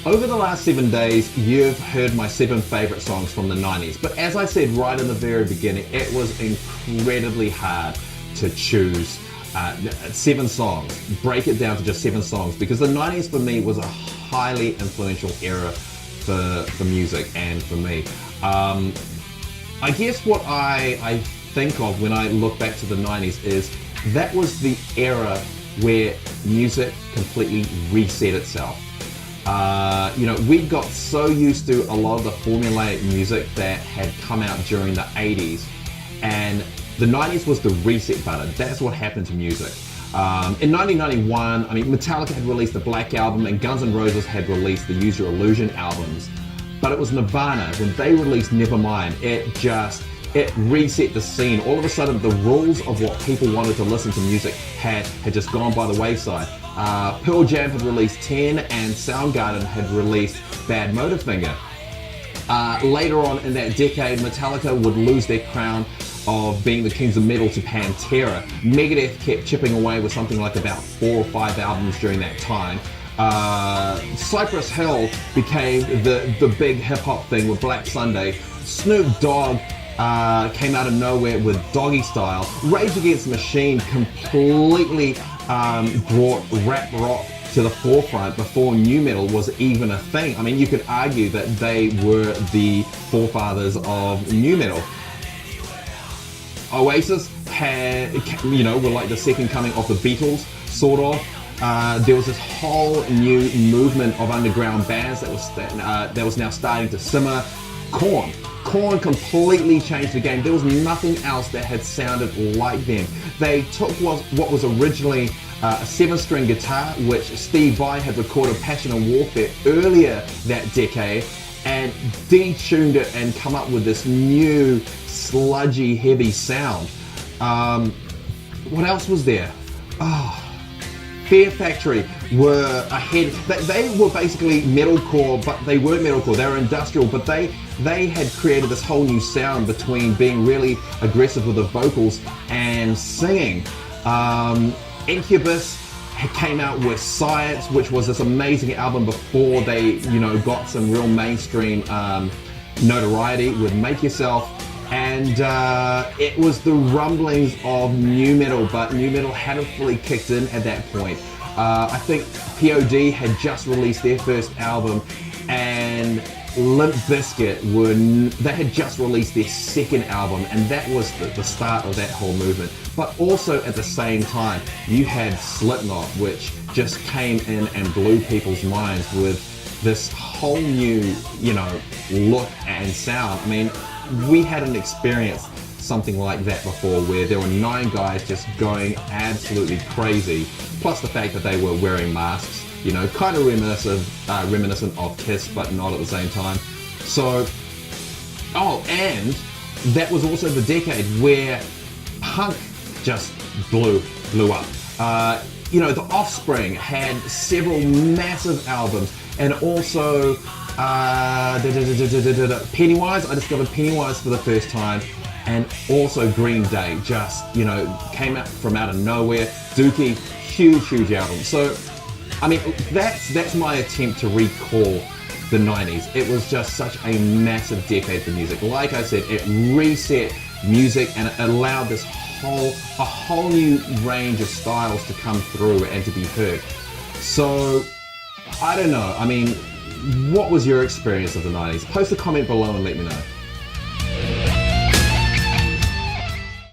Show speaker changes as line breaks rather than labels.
Over the last 7 days, you've heard my 7 favorite songs from the 90s. But as I said right in the very beginning, it was incredibly hard to choose 7 songs, break it down to just 7 songs, because the 90s for me was a highly influential era for music and for me. I guess what I think of when I look back to the 90s is that was the era where music completely reset itself. We got so used to a lot of the formulaic music that had come out during the 80s, and the 90s was the reset button. That's what happened to music. In 1991, Metallica had released the Black Album and Guns N' Roses had released the Use Your Illusion albums. But it was Nirvana, when they released Nevermind, it reset the scene. All of a sudden, the rules of what people wanted to listen to music had just gone by the wayside. Pearl Jam had released 10 and Soundgarden had released Bad Motorfinger. Later on in that decade, Metallica would lose their crown of being the kings of metal to Pantera. Megadeth kept chipping away with something like about 4 or 5 albums during that time. Cypress Hill became the big hip-hop thing with Black Sunday. Snoop Dogg came out of nowhere with Doggy Style. Rage Against the Machine completely brought rap rock to the forefront before nu metal was even a thing. You could argue that they were the forefathers of nu metal. Oasis were like the second coming of the Beatles, sort of. There was this whole new movement of underground bands that was now starting to simmer. Korn completely changed the game. There was nothing else that had sounded like them. They took what was originally a 7-string guitar, which Steve Vai had recorded Passion and Warfare earlier that decade, and detuned it and come up with this new sludgy, heavy sound. What else was there? Fear Factory were ahead. They were basically metalcore, but they weren't metalcore. They were industrial, but they had created this whole new sound between being really aggressive with the vocals and singing. Incubus came out with Science, which was this amazing album before they, got some real mainstream notoriety with Make Yourself. And it was the rumblings of nu metal, but nu metal hadn't fully kicked in at that point. I think POD had just released their first album, and Limp Bizkit they had just released their second album, and that was the start of that whole movement. But also at the same time, you had Slipknot, which just came in and blew people's minds with this whole new, look and sound. We hadn't experienced something like that before, where there were 9 guys just going absolutely crazy, plus the fact that they were wearing masks, kind of reminiscent of Kiss, but not at the same time. So, and that was also the decade where punk just blew up. The Offspring had several massive albums, and also Pennywise. I discovered Pennywise for the first time, and also Green Day just came out from out of nowhere. Dookie, huge album. So that's my attempt to recall the 90s. It was just such a massive decade for music. Like I said, it reset music and it allowed a whole new range of styles to come through and to be heard. So I don't know. What was your experience of the 90s? Post a comment below and let me know.